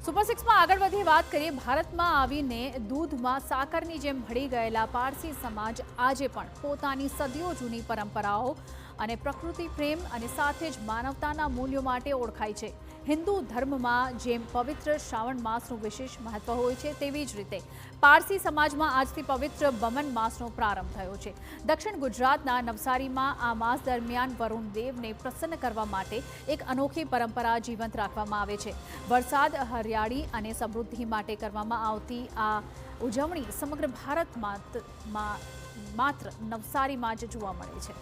Super સિક્સમાં આગળ વધી વાત કરીએ ભારતમાં આવીને દૂધમાં સાકરની જેમ ભળી ગયેલા પારસી સમાજ આજે પણ પોતાની સદીઓ જૂની પરંપરાઓ અને પ્રકૃતિ પ્રેમ અને સાથે જ માનવતાના મૂલ્યો માટે ઓળખાય છે। હિન્દુ ધર્મમાં જેમ પવિત્ર શ્રાવણ માસનું વિશેષ મહત્વ હોય છે તેવી જ રીતે પારસી સમાજમાં આજથી પવિત્ર બમન માસનો પ્રારંભ થયો છે। દક્ષિણ ગુજરાતના નવસારીમાં આ માસ દરમિયાન વરુણ દેવને પ્રસન્ન કરવા માટે એક અનોખી પરંપરા જીવંત રાખવામાં આવે છે। વરસાદ હરિયાળી અને સમૃદ્ધિ માટે કરવામાં આવતી આ ઉજવણી સમગ્ર ભારતમાં માત્ર નવસારીમાં જ જોવા મળે છે।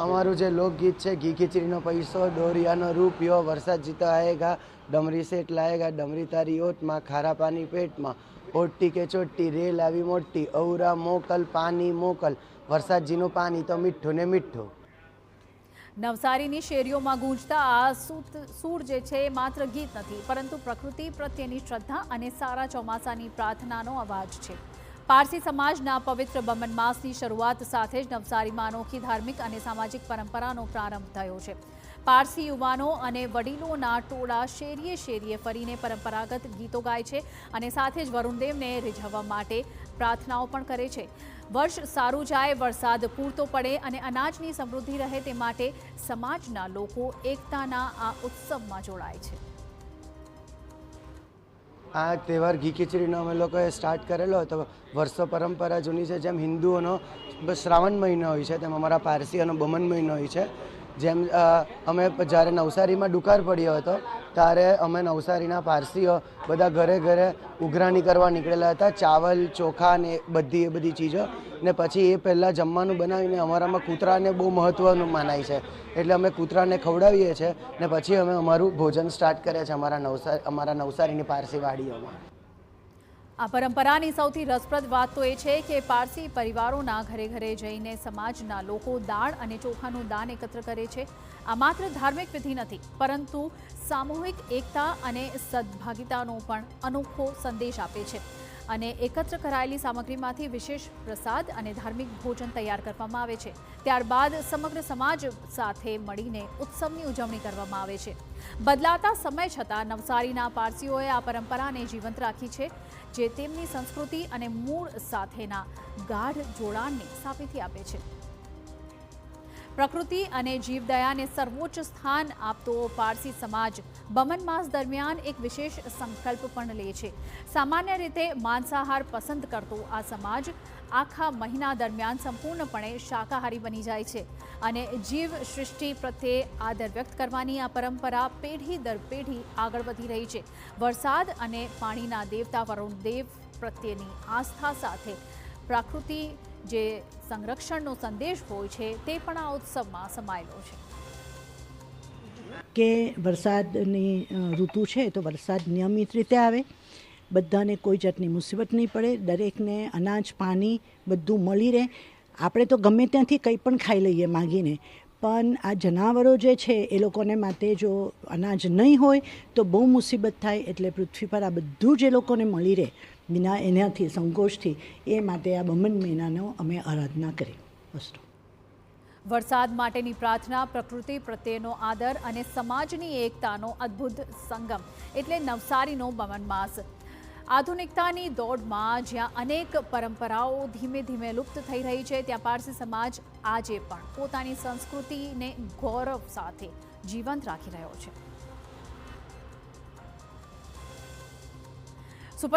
અમારું જે લોકગીત છે ઘી ખીચડીનો પૈસો દોરિયાનો રૂપિયો વરસાદ જીતો આएगा ડમરી સેટ લાएगा ડમરી તારી ઓટમાં ખારા પાણી પેટમાં ઓટી કે ચોટી રેલ આવી મોટી ઔરા મોકલ પાણી મોકલ વરસાદજીનું પાણી તો મીઠું ને મીઠું। નવસારીની શેરીઓમાં ગૂંજતા આ સૂર જે છે માત્ર ગીત નથી પરંતુ પ્રકૃતિ પ્રત્યેની શ્રદ્ધા અને સારા ચોમાસાની પ્રાર્થનાનો અવાજ છે। પારસી સમાજના પવિત્ર બમન માસની શરૂઆત સાથે જ નવસારીમાં અનોખી ધાર્મિક અને સામાજિક પરંપરાનો પ્રારંભ થયો છે। પારસી યુવાનો અને વડીલોના ટોળા શેરીએ શેરીએ ફરીને પરંપરાગત ગીતો ગાય છે અને સાથે જ વરુણદેવને રીઝવવા માટે પ્રાર્થનાઓ પણ કરે છે। વર્ષ સારું જાય, વરસાદ પૂરતો પડે અને અનાજની સમૃદ્ધિ રહે તે માટે સમાજના લોકો એકતાના આ ઉત્સવમાં જોડાય છે। આ તહેવાર ઘી ખીચડીનો અમે લોકોએ સ્ટાર્ટ કરેલો હતો। વર્ષો પરંપરા જૂની છે। જેમ હિન્દુઓનો શ્રાવણ મહિનો હોય છે તેમ અમારા પારસીઓનો બમન મહિનો હોય છે। જેમ અમે જ્યારે નવસારીમાં દુકાળ પડ્યો હતો ત્યારે અમે નવસારીના પારસીઓ બધા ઘરે ઘરે ઉઘરાણી કરવા નીકળેલા હતા। ચાવલ ચોખા ને બધી ચીજો ને પછી એ પહેલાં જમવાનું બનાવીને અમારામાં કૂતરાને બહુ મહત્ત્વનું મનાય છે એટલે અમે કૂતરાને ખવડાવીએ છીએ ને પછી અમે અમારું ભોજન સ્ટાર્ટ કરીએ છીએ અમારા નવસારીની પારસી વાડીઓમાં। આ પરંપરાની સૌથી રસપ્રદ વાત તો એ છે કે પારસી પરિવારોના ઘરે ઘરે જઈને સમાજના લોકો દાળ અને ચોખાનું દાન એકત્ર કરે છે। આ માત્ર ધાર્મિક વિધિ નથી પરંતુ સામૂહિક એકતા અને સદભાગિતાનો પણ અનોખો સંદેશ આપે છે અને એકત્ર કરાયેલી સામગ્રીમાંથી વિશેષ પ્રસાદ અને ધાર્મિક ભોજન તૈયાર કરવામાં આવે છે। ત્યારબાદ સમગ્ર સમાજ સાથે મળીને ઉત્સવની ઉજવણી કરવામાં આવે છે। બદલાતા સમય છતાં નવસારીના પારસીઓએ આ પરંપરાને જીવંત રાખી છે જે તેમની સંસ્કૃતિ અને મૂળ સાથેના ગાઢ જોડાણની સાબિતી આપે છે। પ્રકૃતિ અને જીવદયાને સર્વોચ્ચ સ્થાન આપતો પારસી સમાજ બમન માસ દરમિયાન એક વિશેષ સંકલ્પ પણ લે છે। સામાન્ય રીતે માંસાહાર પસંદ કરતો આ સમાજ આખા મહિના દરમિયાન સંપૂર્ણપણે શાકાહારી બની જાય છે અને જીવ સૃષ્ટિ પ્રત્યે આદર વ્યક્ત કરવાની આ પરંપરા પેઢી દર પેઢી આગળ વધી રહી છે। વરસાદ અને પાણીના દેવતા વરુણ દેવ પ્રત્યેની આસ્થા સાથે પ્રકૃતિ જે સંરક્ષણનો સંદેશ હોય છે તે પણ આ ઉત્સવમાં સમાયેલો છે કે વરસાદની ઋતુ છે તો વરસાદ નિયમિત રીતે આવે, બધાને કોઈ જાતની મુસીબત નહીં પડે, દરેકને અનાજ પાણી બધું મળી રહે। આપણે તો ગમે ત્યાંથી કંઈ પણ ખાઈ લઈએ માગીને, પણ આ જનાવરો જે છે એ લોકોને માટે જો અનાજ નહીં હોય તો બહુ મુસીબત થાય। એટલે પૃથ્વી પર આ બધું જ એ લોકોને મળી રહે વિના એનાથી સંકોચથી એ માટે આ બમન મહિનાનો અમે આરાધના કરી। વસ્તુ વરસાદ માટેની પ્રાર્થના, પ્રકૃતિ પ્રત્યેનો આદર અને સમાજની એકતાનો અદ્ભુત સંગમ એટલે નવસારીનો બમન માસ। આધુનિકતાની દોડમાં જ્યાં અનેક પરંપરાઓ ધીમે ધીમે લુપ્ત થઈ રહી છે ત્યાં પારસી સમાજ આજે પણ પોતાની સંસ્કૃતિને ગૌરવ સાથે જીવંત રાખી રહ્યો છે।